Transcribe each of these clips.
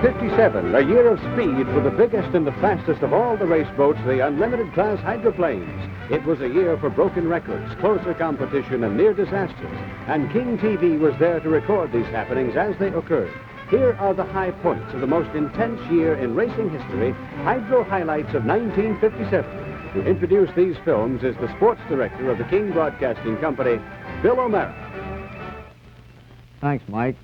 1957, a year of speed for the biggest and the fastest of all the race boats, the unlimited class hydroplanes. It was a year for broken records, closer competition, and near disasters. And King TV was there to record these happenings as they occurred. Here are the high points of the most intense year in racing history, Hydro Highlights of 1957. To introduce these films is the sports director of the King Broadcasting Company, Bill O'Mara. Thanks, Mike.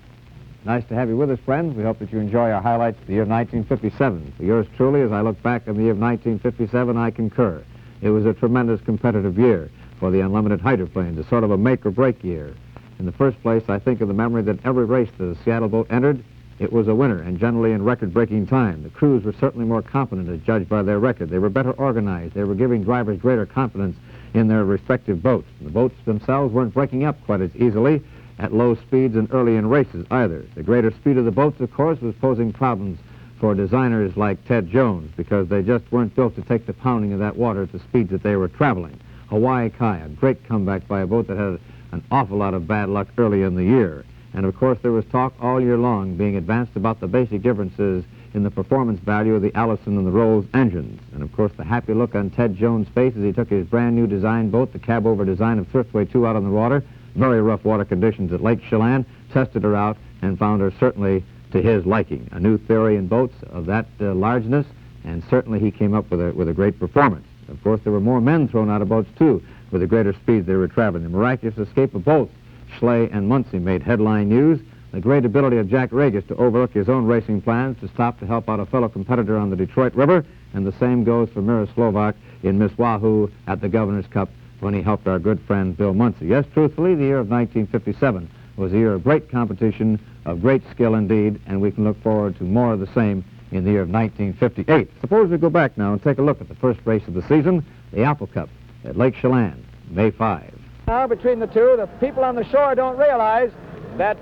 Nice to have you with us, friends. We hope that you enjoy our highlights of the year 1957. For yours truly, as I look back on the year of 1957, I concur. It was a tremendous competitive year for the unlimited hydroplanes, a sort of a make-or-break year. In the first place, I think of the memory that every race that the Seattle boat entered, it was a winner, and generally in record-breaking time. The crews were certainly more competent as judged by their record. They were better organized. They were giving drivers greater confidence in their respective boats. The boats themselves weren't breaking up quite as easily at low speeds and early in races either. The greater speed of the boats, of course, was posing problems for designers like Ted Jones, because they just weren't built to take the pounding of that water at the speeds that they were traveling. Hawaii Kai, a great comeback by a boat that had an awful lot of bad luck early in the year. And of course there was talk all year long being advanced about the basic differences in the performance value of the Allison and the Rolls engines. And of course the happy look on Ted Jones' face as he took his brand new design boat, the cab-over design of Thriftway 2, out on the water, very rough water conditions at Lake Chelan, tested her out and found her certainly to his liking. A new theory in boats of that largeness, and certainly he came up with a great performance. Of course there were more men thrown out of boats too with the greater speeds they were traveling. The miraculous escape of both Schley and Muncie made headline news. The great ability of Jack Regis to overlook his own racing plans to stop to help out a fellow competitor on the Detroit River, and the same goes for Miroslavak in Miss Wahoo at the Governor's Cup when he helped our good friend Bill Muncie. Yes, truthfully, the year of 1957 was a year of great competition, of great skill indeed, and we can look forward to more of the same in the year of 1958. Suppose we go back now and take a look at the first race of the season, the Apple Cup at Lake Chelan, May 5. Now, between the two, the people on the shore don't realize that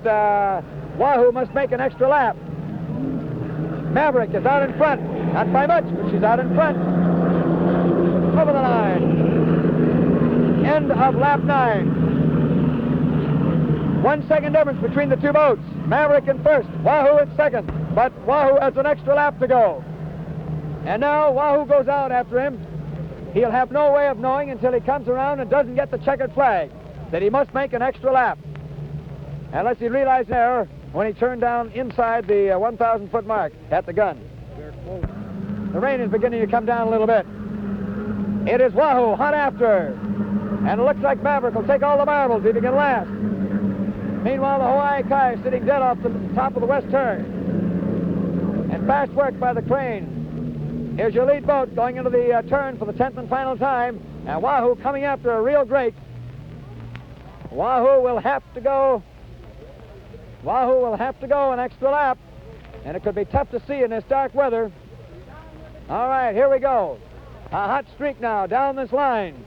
Wahoo must make an extra lap. Maverick is out in front. Not by much, but she's out in front. Over the line. End of lap 9. 1 second difference between the two boats. Maverick in first, Wahoo in second. But Wahoo has an extra lap to go. And now Wahoo goes out after him. He'll have no way of knowing until he comes around and doesn't get the checkered flag that he must make an extra lap. Unless he realized there when he turned down inside the 1,000-foot mark at the gun. The rain is beginning to come down a little bit. It is Wahoo hot after. And it looks like Maverick will take all the marbles if he can last. Meanwhile, the Hawaii Kai is sitting dead off the top of the west turn. And fast work by the crane. Here's your lead boat going into the turn for the 10th and final time. And Wahoo coming after a real great. Wahoo will have to go an extra lap. And it could be tough to see in this dark weather. All right, here we go. A hot streak now down this line.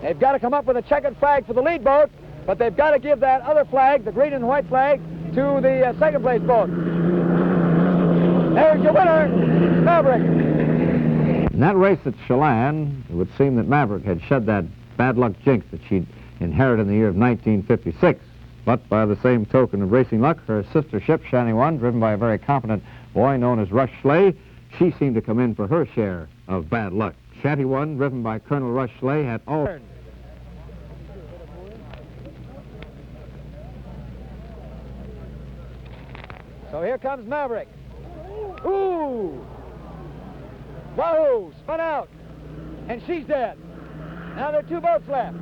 They've got to come up with a checkered flag for the lead boat, but they've got to give that other flag, the green and white flag, to the second place boat. There's your winner, Maverick. In that race at Chelan, it would seem that Maverick had shed that bad luck jinx that she'd inherited in the year of 1956. But by the same token of racing luck, her sister ship, Shanty One, driven by a very competent boy known as Rush Schley, she seemed to come in for her share of bad luck. Shanty One, driven by Colonel Rush Schley, had all... So here comes Maverick. Ooh! Wahoo! Spun out. And she's dead. Now there are two boats left.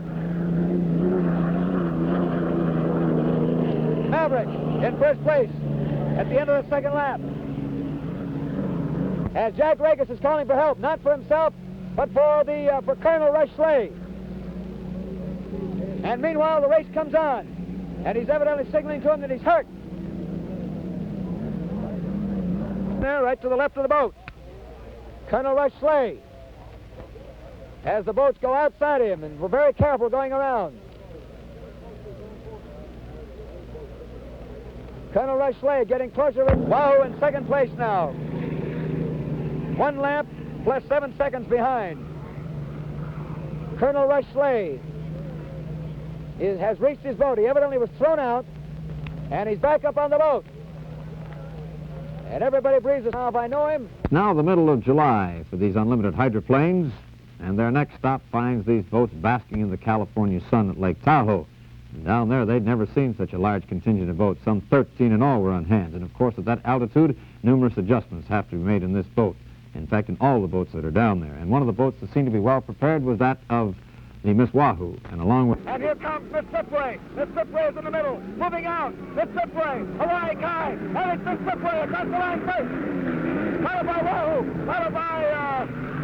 Maverick in first place at the end of the second lap. As Jack Regis is calling for help, not for himself, but for Colonel Rush Schley. And meanwhile, the race comes on. And he's evidently signaling to him that he's hurt. There, right to the left of the boat. Colonel Rush Schley. As the boats go outside him, and we're very careful going around. Colonel Rush Schley getting closer with Wahoo in second place now. 1 lap plus 7 seconds behind. Colonel Rush Schley has reached his boat. He evidently was thrown out And he's back up on the boat. And everybody breathes now if I know him. Now the middle of July for these unlimited hydroplanes, and their next stop finds these boats basking in the California sun at Lake Tahoe. And down there, they'd never seen such a large contingent of boats. Some 13 in all were on hand. And of course, at that altitude, numerous adjustments have to be made in this boat. In fact, in all the boats that are down there. And one of the boats that seemed to be well prepared was that of the Miss Wahoo. And along with... And here comes Miss Slipway. Miss Slipway is in the middle, moving out. Miss Slipway, Hawaii Kai. And it's Miss Slipway across the line first. Followed by Wahoo. Followed by,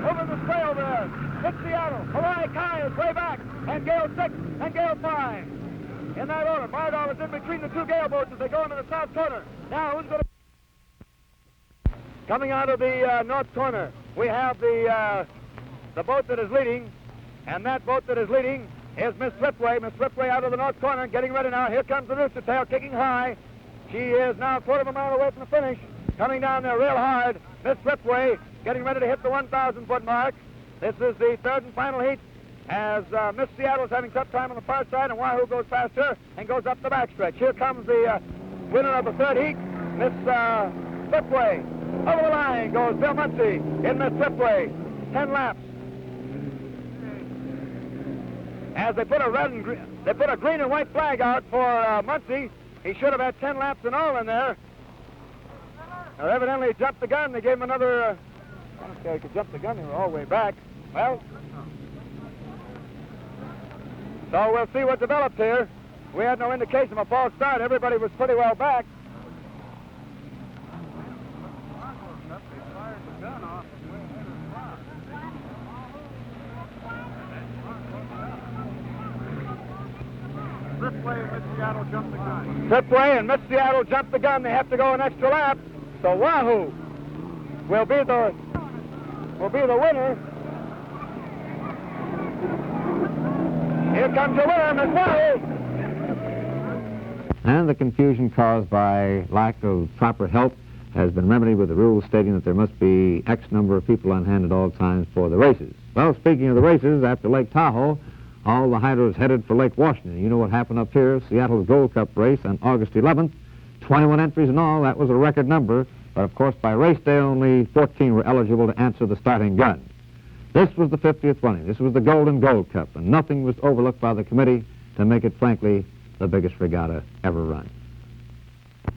over the sway over there. Miss Seattle. Hawaii Kai is way back. And Gale 6 and Gale 5. In that order, Bardol is in between the two Gale boats as they go into the south corner. Now, who's going to... Coming out of the north corner, we have the boat that is leading, and that boat that is leading is Miss Slipway. Miss Slipway out of the north corner, getting ready now. Here comes the Rooster Tail, kicking high. She is now a quarter of a mile away from the finish, coming down there real hard. Miss Slipway getting ready to hit the 1,000-foot mark. This is the third and final heat, as Miss Seattle is having tough time on the far side, and Wahoo goes past her and goes up the backstretch. Here comes the winner of the third heat, Miss Slipway. Over the line goes Bill Muncie in Miss Slipway. 10 laps. As they put a green and white flag out for Muncie. He should have had 10 laps in all in there. Now, evidently he jumped the gun. They gave him another. I don't care, he could jump the gun. They were all the way back. Well. So we'll see what develops here. We had no indication of a false start. Everybody was pretty well back. Slipway and Miss Seattle jumped the gun. Slipway and Miss Seattle jumped the gun. They have to go an extra lap. So Wahoo will be the winner. Here comes the winner, Miss Wahoo. And the confusion caused by lack of proper help has been remedied with the rules stating that there must be X number of people on hand at all times for the races. Well, speaking of the races, after Lake Tahoe, all the hydros headed for Lake Washington. You know what happened up here, Seattle's Gold Cup race on August 11th. 21 entries in all. That was a record number. But, of course, by race day, only 14 were eligible to answer the starting gun. This was the 50th running. This was the Golden Gold Cup, and nothing was overlooked by the committee to make it, frankly, the biggest regatta ever run.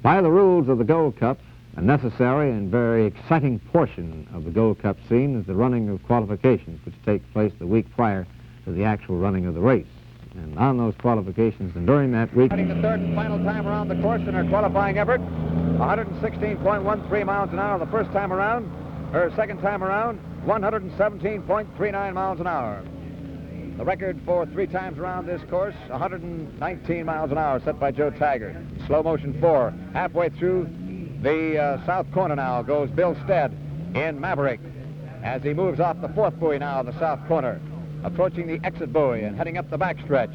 By the rules of the Gold Cup, a necessary and very exciting portion of the Gold Cup scene is the running of qualifications, which take place the week prior to the actual running of the race. And on those qualifications and during that week... Running the third and final time around the course in her qualifying effort, 116.13 miles an hour the first time around. Her second time around, 117.39 miles an hour. The record for three times around this course, 119 miles an hour, set by Joe Taggart. Slow motion 4. Halfway through the south corner now goes Bill Stead in Maverick as he moves off the fourth buoy now in the south corner, approaching the exit buoy and heading up the backstretch.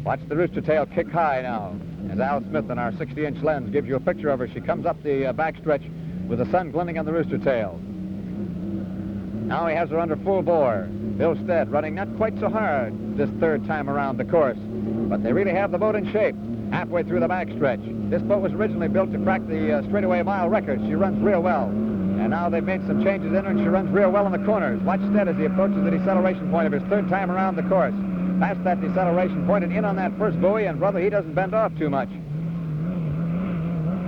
Watch the Rooster Tail kick high now as Al Smith on our 60-inch lens gives you a picture of her. She comes up the backstretch with the sun glinting on the Rooster Tail. Now he has her under full bore. Bill Stead running not quite so hard this third time around the course, but they really have the boat in shape halfway through the backstretch. This boat was originally built to crack the straightaway mile record. She runs real well. And now they've made some changes in her, and she runs real well in the corners. Watch Stead as he approaches the deceleration point of his third time around the course. Past that deceleration point and in on that first buoy, and brother, he doesn't bend off too much.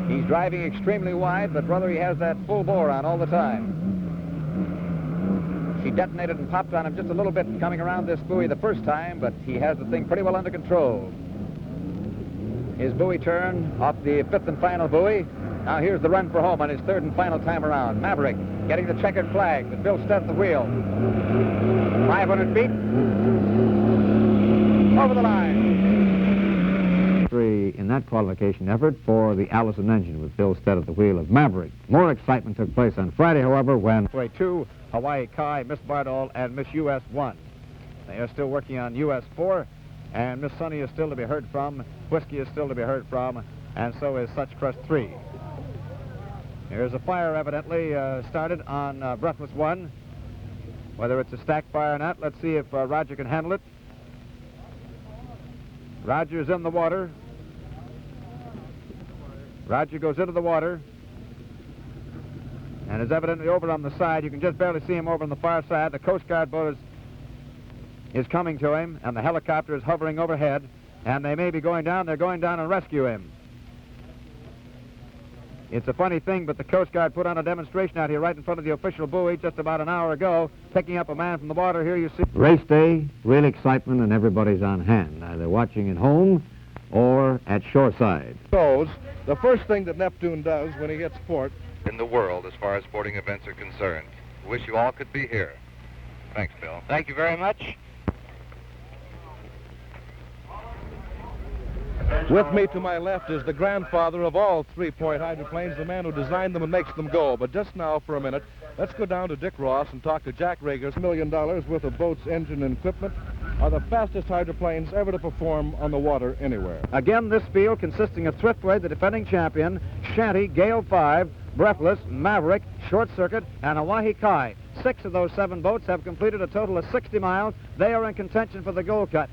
He's driving extremely wide, but brother, he has that full bore on all the time. She detonated and popped on him just a little bit coming around this buoy the first time, but he has the thing pretty well under control. His buoy turn off the fifth and final buoy. Now here's the run for home on his third and final time around. Maverick getting the checkered flag with Bill Stead at the wheel. 500 feet. Over the line. In that qualification effort for the Allison engine with Bill Stead at the wheel of Maverick. More excitement took place on Friday, however, when... Way 2, Hawaii Kai, Miss Bardol, and Miss US 1. They are still working on US 4, and Miss Sunny is still to be heard from. Whiskey is still to be heard from, and so is Such Crest 3. There's a fire evidently started on Breathless 1. Whether it's a stack fire or not, let's see if Roger can handle it. Roger's in the water. Roger goes into the water and is evidently over on the side. You can just barely see him over on the far side. The Coast Guard boat is coming to him, and the helicopter is hovering overhead, and they may be going down. They're going down and rescue him. It's a funny thing, but the Coast Guard put on a demonstration out here right in front of the official buoy just about an hour ago, picking up a man from the water. Here you see. Race day, real excitement, and everybody's on hand, either watching at home or at shoreside. The first thing that Neptune does when he hits port in the world as far as sporting events are concerned. Wish you all could be here. Thanks, Bill. Thank you very much. With me to my left is the grandfather of all three-point hydroplanes, the man who designed them and makes them go. But just now, for a minute, let's go down to Dick Ross and talk to Jack Rager's $1 million worth of boats, engine, and equipment are the fastest hydroplanes ever to perform on the water anywhere. Again, this field consisting of Thriftway, the defending champion, Shanty, Gale 5, Breathless, Maverick, Short Circuit, and Hawaii Kai. 6 of those 7 boats have completed a total of 60 miles. They are in contention for the gold cut.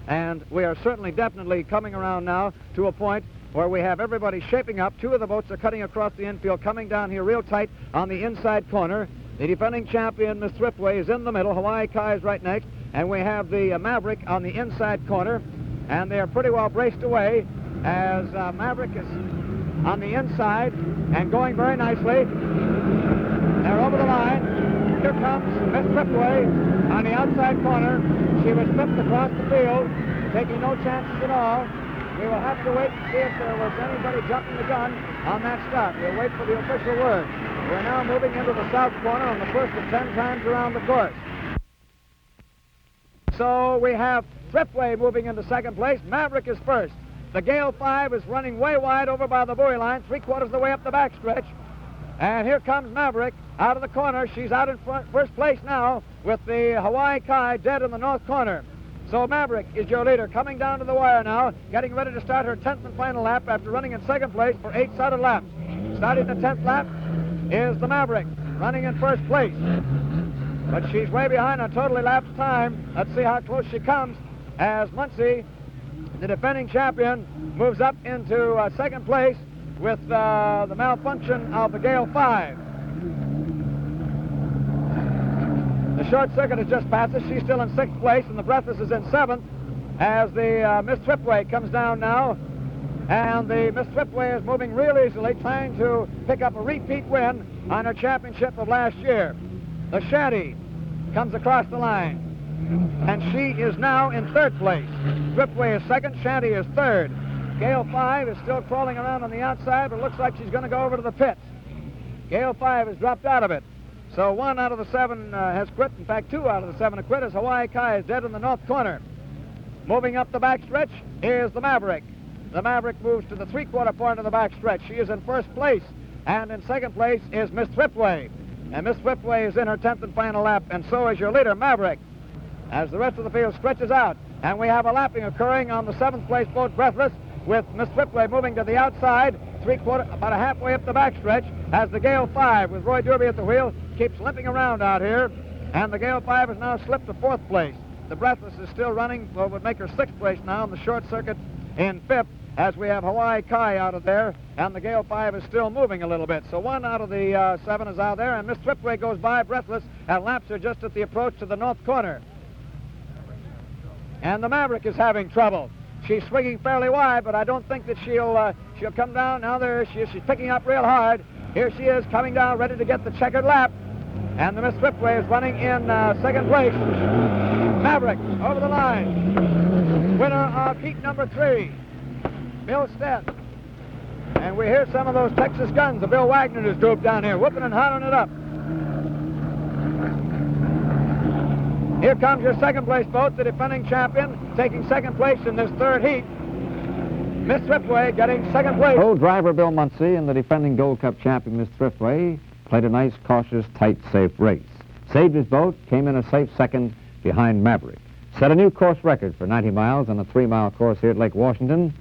And we are certainly definitely coming around now to a point where we have everybody shaping up. 2 of the boats are cutting across the infield, coming down here real tight on the inside corner. The defending champion, Miss Thriftway, is in the middle. Hawaii Kai is right next. And we have the Maverick on the inside corner. And they are pretty well braced away as Maverick is on the inside and going very nicely. They're over the line. Here comes Miss Thriftway on the outside corner. She was flipped across the field, taking no chances at all. We will have to wait and see if there was anybody jumping the gun on that start. We'll wait for the official word. We're now moving into the south corner on the first of 10 times around the course. So we have Thriftway moving into second place. Maverick is first. The Gale 5 is running way wide over by the buoy line, 3/4 of the way up the backstretch. And here comes Maverick out of the corner. She's out in first place now with the Hawaii Kai dead in the north corner. So Maverick is your leader, coming down to the wire now, getting ready to start her 10th and final lap after running in second place for 8 solid laps. Starting the 10th lap is the Maverick, running in first place. But she's way behind on total elapsed time. Let's see how close she comes as Muncie, the defending champion, moves up into second place with the malfunction of the Gale 5. The Short Circuit has just passed us. She's still in 6th place, and the Breathless is in 7th as the Miss Thriftway comes down now. And the Miss Thriftway is moving real easily, trying to pick up a repeat win on her championship of last year. The Shanty comes across the line, and she is now in 3rd place. Thriftway is 2nd, Shanty is 3rd. Gale 5 is still crawling around on the outside, but it looks like she's going to go over to the pits. Gale 5 has dropped out of it. So 1 out of the 7 has quit. In fact, 2 out of the 7 have quit as Hawaii Kai is dead in the north corner. Moving up the backstretch is the Maverick. The Maverick moves to the 3/4 point of the backstretch. She is in 1st place, and in 2nd place is Miss Thriftway. And Miss Thriftway is in her 10th and final lap, and so is your leader, Maverick. As the rest of the field stretches out, and we have a lapping occurring on the 7th place boat, Breathless, with Miss Thriftway moving to the outside, 3/4, about a halfway up the backstretch, as the Gale 5, with Roy Derby at the wheel, keeps limping around out here, and the Gale 5 has now slipped to 4th place. The Breathless is still running, what would make her 6th place now, in the Short Circuit in 5th, as we have Hawaii Kai out of there, and the Gale 5 is still moving a little bit. So 1 out of the 7 is out there, and Miss Thriftway goes by Breathless and laps her just at the approach to the north corner. And the Maverick is having trouble. She's swinging fairly wide, but I don't think that she'll come down. Now there she is. She's picking up real hard. Here she is coming down, ready to get the checkered lap. And the Miss Thriftway is running in 2nd place. Maverick over the line. Winner of heat number 3, Bill Stead. And we hear some of those Texas guns, the Bill Wagner's group down here, whooping and hollering it up. Here comes your 2nd place boat, the defending champion, taking 2nd place in this 3rd heat. Miss Thriftway getting 2nd place. Old driver Bill Muncie and the defending Gold Cup champion Miss Thriftway played a nice, cautious, tight, safe race. Saved his boat, came in a safe 2nd behind Maverick. Set a new course record for 90 miles on a 3-mile course here at Lake Washington,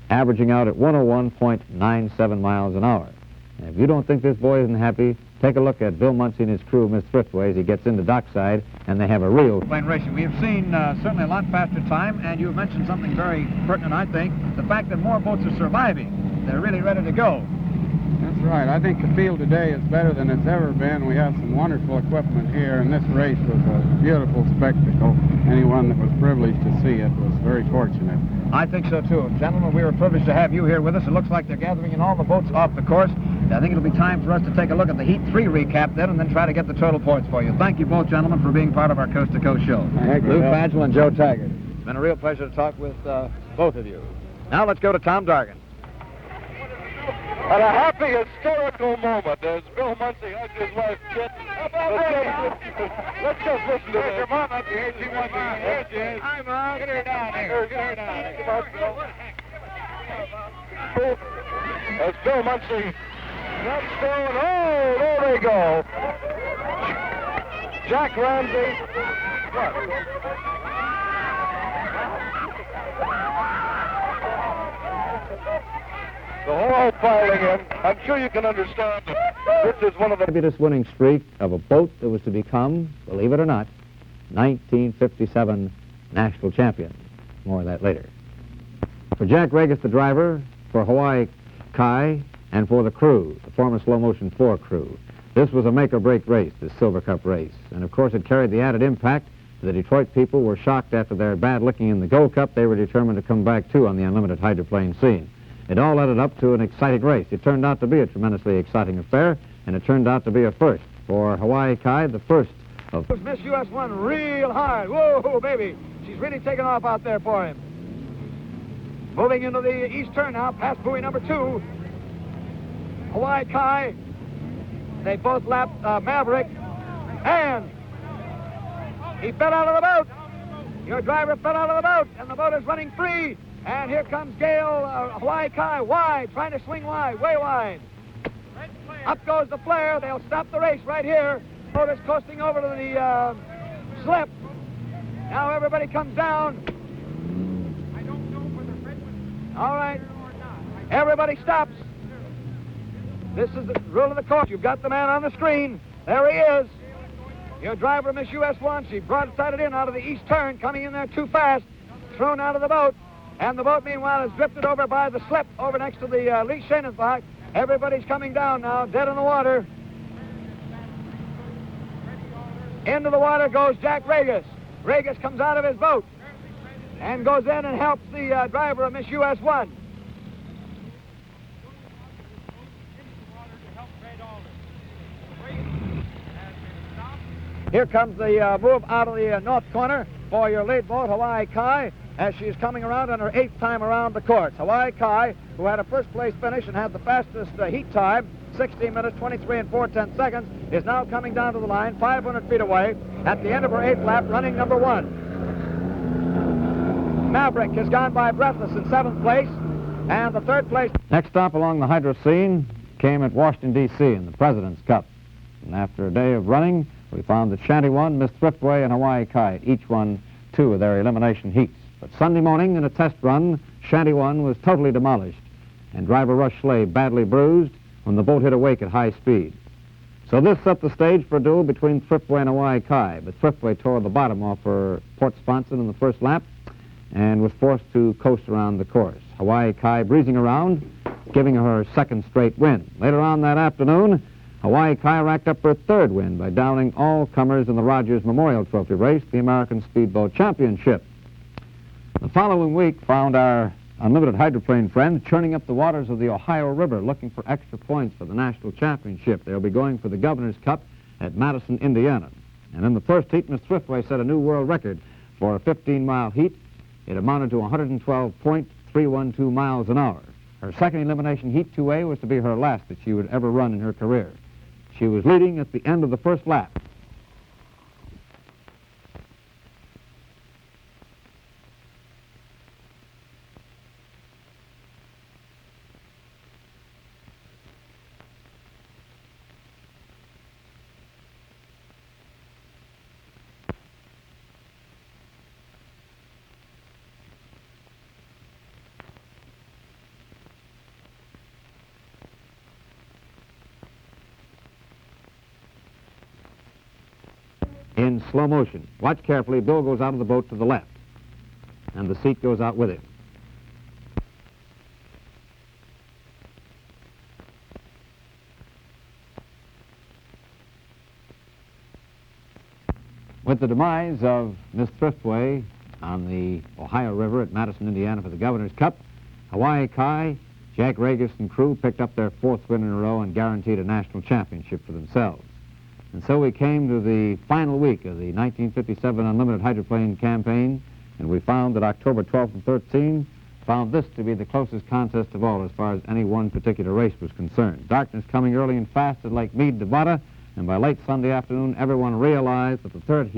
averaging out at 101.97 miles an hour. And if you don't think this boy isn't happy, Take a look at Bill Muncie and his crew, Miss Thriftway, as he gets into dockside, and they have a real Plane racing. We have seen certainly a lot faster time, and you've mentioned something very pertinent, I think, the fact that more boats are surviving. They're really ready to go. That's right. I think the field today is better than it's ever been. We have some wonderful equipment here, and this race was a beautiful spectacle. Anyone that was privileged to see it was very fortunate. I think so, too. Gentlemen, we were privileged to have you here with us. It looks like they're gathering in all the boats off the course. I think it'll be time for us to take a look at the Heat 3 recap then, and then try to get the total points for you. Thank you both, gentlemen, for being part of our Coast to Coast show. Thank you. Lou Fagel and Joe Taggart. It's been a real pleasure to talk with both of you. Now let's go to Tom Dargan. And a happy, historical moment as Bill Muncie hugs his wife, Kit. Let's just listen to this. Your mom up here. She wants to. Here she is. Hi, Mom. Get her down here. Get her down here. Come on, Bill. As Bill Muncie jumps down. Oh, there they go. Jack Ramsey. What? The whole piling in. I'm sure you can understand that this is one of the fabulous winning streak of a boat that was to become, believe it or not, 1957 national champion. More of that later. For Jack Regis, the driver, for Hawaii Kai, and for the crew, the former Slow Motion 4 crew, this was a make-or-break race, this Silver Cup race. And of course, it carried the added impact. The Detroit people were shocked after their bad licking in the Gold Cup. They were determined to come back, too, on the unlimited hydroplane scene. It all added up to an exciting race. It turned out to be a tremendously exciting affair, and it turned out to be a first for Hawaii Kai, the first of... Miss US won real hard. Whoa, baby. She's really taken off out there for him. Moving into the east turn now, past buoy number 2. Hawaii Kai. They both lapped Maverick, and he fell out of the boat. Your driver fell out of the boat, and the boat is running free. And here comes Gale, Hawaii Kai, wide, trying to swing wide, way wide. Up goes the flare. They'll stop the race right here. Boat is coasting over to the slip. Now everybody comes down. All right. Everybody stops. This is the rule of the course. You've got the man on the screen. There he is. Your driver, Miss US 1, she broadsided in out of the east turn, coming in there too fast, thrown out of the boat. And the boat, meanwhile, is drifted over by the slip over next to the lee Shanenbach. Everybody's coming down now, dead in the water. Into the water goes Jack Regis. Regis comes out of his boat and goes in and helps the driver of Miss US 1. Here comes the move out of the north corner for your lead boat, Hawaii Kai, as she's coming around on her 8th time around the course. Hawaii Kai, who had a first-place finish and had the fastest heat time, 16 minutes, 23 and 4/10 seconds, is now coming down to the line, 500 feet away, at the end of her 8th lap, running number 1. Maverick has gone by breathless in 7th place, and the 3rd place... Next stop along the hydro scene came at Washington, D.C. in the President's Cup. And after a day of running, we found that Shanty won, Miss Thriftway, and Hawaii Kai each won 2 of their elimination heats. But Sunday morning, in a test run, Shanty 1 was totally demolished, and driver Rush Slade badly bruised when the boat hit a wake at high speed. So this set the stage for a duel between Thriftway and Hawaii Kai, but Thriftway tore the bottom off her port sponson in the first lap and was forced to coast around the course. Hawaii Kai breezing around, giving her 2nd straight win. Later on that afternoon, Hawaii Kai racked up her 3rd win by downing all comers in the Rogers Memorial Trophy race, the American Speedboat Championship. The following week found our unlimited hydroplane friends churning up the waters of the Ohio River looking for extra points for the national championship. They'll be going for the Governor's Cup at Madison, Indiana. And in the first heat, Miss Thriftway set a new world record for a 15-mile heat. It amounted to 112.312 miles an hour. Her second elimination heat, 2A, was to be her last that she would ever run in her career. She was leading at the end of the first lap. in slow motion. Watch carefully. Bill goes out of the boat to the left, and the seat goes out with him. With the demise of Miss Thriftway on the Ohio River at Madison, Indiana for the Governor's Cup, Hawaii Kai, Jack Regis and crew picked up their 4th win in a row and guaranteed a national championship for themselves. And so we came to the final week of the 1957 Unlimited Hydroplane campaign, and we found that October 12th and 13th found this to be the closest contest of all as far as any one particular race was concerned. Darkness coming early and fast at Lake Mead, Nevada, and by late Sunday afternoon, everyone realized that the third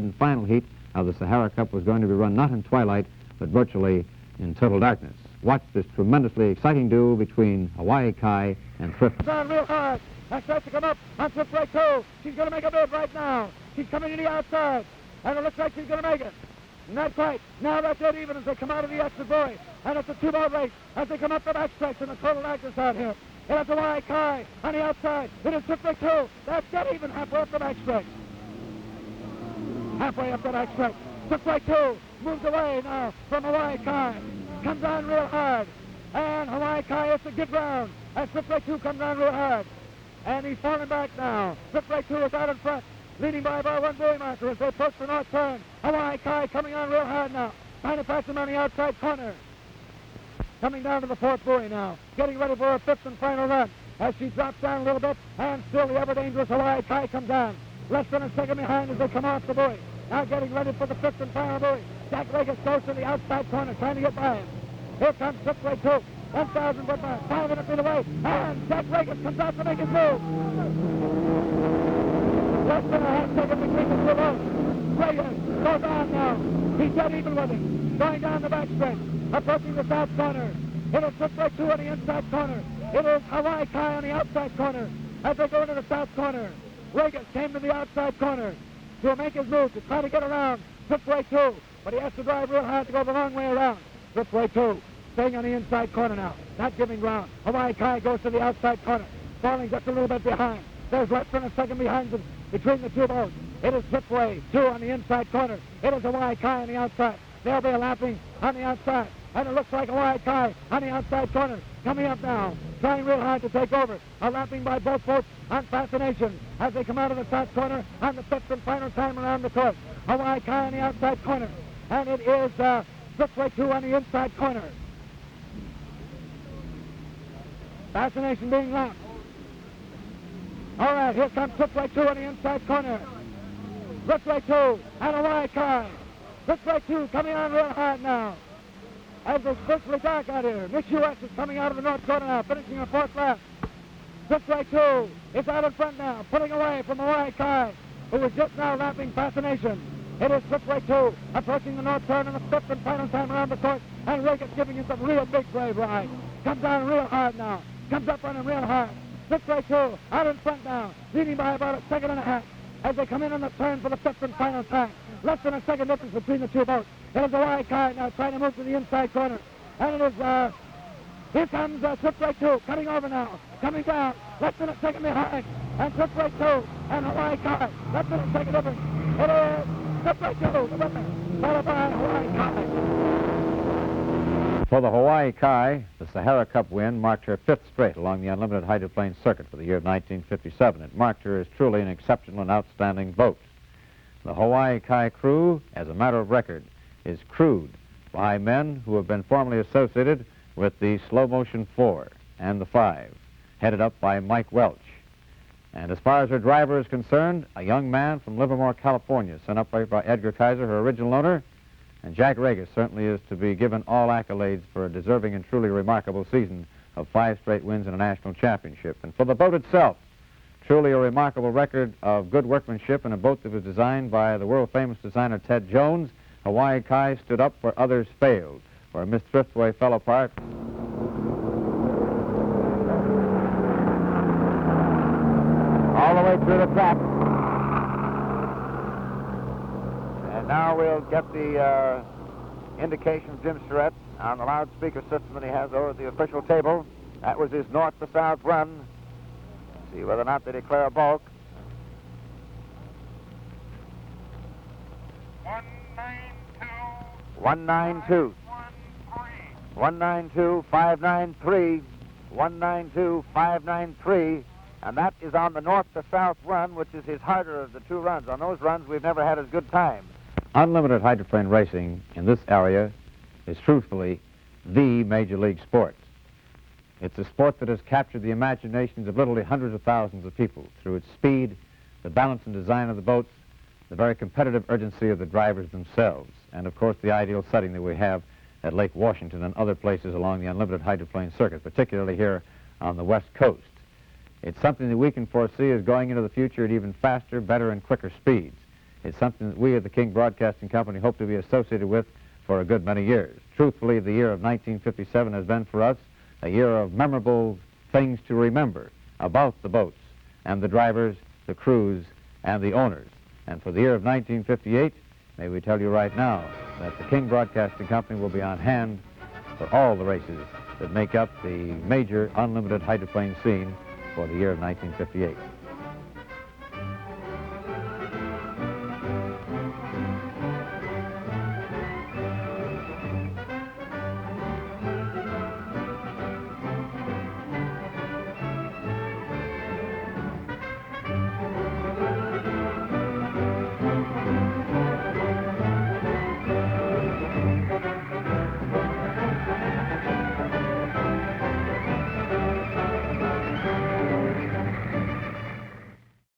and final heat of the Sahara Cup was going to be run not in twilight, but virtually in total darkness. Watch this tremendously exciting duel between Hawaii Kai and Thrift. On real hard. That starts to come up on Thriftway 2. She's going to make a bid right now. She's coming to the outside, and it looks like she's going to make it. Not quite. Now they're dead even as they come out of the exit buoy. And it's a 2-boat race as they come up the backstretch in the total darkness out here. It is Hawaii Kai on the outside. It is Thriftway 2. That's dead even halfway up the backstretch. Halfway up the backstretch. Thriftway 2 moves away now from Hawaii Kai. Comes on real hard. And Hawaii Kai has to get round as Thriftway 2 comes on real hard. And he's falling back now. Thriftway 2 is out in front, leading by about 1 buoy marker as they approach the north turn. Hawaii Kai coming on real hard now. Trying to pass him on the outside corner. Coming down to the 4th buoy now. Getting ready for her 5th and final run. As she drops down a little bit, and still the ever-dangerous Hawaii Kai comes on. Less than a second behind as they come off the buoy. Now getting ready for the 5th and final buoy. Jack Regis goes to the outside corner, trying to get by him. Here comes Thriftway 2. 1,000 foot mark, 500 feet away, and Jack Regis comes out to make his move. Less than a half second between the two boats. Regis goes on now. He's dead even with him. Going down the backstretch, approaching the south corner. It is Thriftway 2 on the inside corner. It is Hawaii Kai on the outside corner. As they go into the south corner, Regis came to the outside corner to make his move, to try to get around Thriftway 2, but he has to drive real hard to go the long way around. Thriftway 2 staying on the inside corner now, not giving ground. Hawaii Kai goes to the outside corner, falling just a little bit behind. There's less than a second behind them between the two boats. It is Thriftway 2 on the inside corner. It is Hawaii Kai on the outside. They'll be lapping on the outside. And it looks like Hawaii Kai on the outside corner. Coming up now, trying real hard to take over. A lapping by both boats on Fascination as they come out of the south corner on the 5th and final time around the course. Hawaii Kai on the outside corner. And it is Thriftway 2 on the inside corner. Fascination being lapped. All right, here comes Thriftway 2 on the inside corner. Thriftway 2 and Hawaii Kai. Thriftway 2 coming on real hard now. As it's virtually dark out here. Miss U.S. is coming out of the north corner now, finishing her 4th lap. Thriftway 2 is out in front now, pulling away from Hawaii Kai, who was just now lapping Fascination. It is Thriftway 2 approaching the north turn in the 5th and final time around the course, and Regis giving us a real big brave ride. Comes on real hard now. Comes up on him real hard. Thriftway 2 out in front now, leading by about a second and a half as they come in on the turn for the 5th and final time. Less than a second difference between the two boats. It is Hawaii Kai now trying to move to the inside corner. And it is, here comes Thriftway 2 coming over now, coming down, less than a second behind. And Thriftway 2 and Hawaii Kai, less than a second difference. It is Thriftway 2, the winner, followed by Hawaii Kai. For the Hawaii Kai, the Sahara Cup win marked her 5th straight along the unlimited hydroplane circuit for the year 1957. It marked her as truly an exceptional and outstanding boat. The Hawaii Kai crew, as a matter of record, is crewed by men who have been formerly associated with the Slow Motion 4 and the 5, headed up by Mike Welch. And as far as her driver is concerned, a young man from Livermore, California, sent up by Edgar Kaiser, her original owner. And Jack Regis certainly is to be given all accolades for a deserving and truly remarkable season of 5 straight wins in a national championship. And for the boat itself, truly a remarkable record of good workmanship in a boat that was designed by the world-famous designer Ted Jones. Hawaii Kai stood up where others failed, where Miss Thriftway fell apart. All the way through the trap. And now we'll get the indication of Jim Surratt on the loudspeaker system that he has over the official table. That was his north to south run. See whether or not they declare a balk. 192. 192, 593, 192, 593, and that is on the north to south run, which is his harder of the two runs. On those runs, we've never had as good time. Unlimited hydroplane racing in this area is truthfully the major league sport. It's a sport that has captured the imaginations of literally hundreds of thousands of people through its speed, the balance and design of the boats, the very competitive urgency of the drivers themselves, and of course the ideal setting that we have at Lake Washington and other places along the unlimited hydroplane circuit, particularly here on the West Coast. It's something that we can foresee as going into the future at even faster, better, and quicker speeds. It's something that we at the King Broadcasting Company hope to be associated with for a good many years. Truthfully, the year of 1957 has been for us a year of memorable things to remember about the boats and the drivers, the crews, and the owners. And for the year of 1958, may we tell you right now that the King Broadcasting Company will be on hand for all the races that make up the major unlimited hydroplane scene for the year of 1958.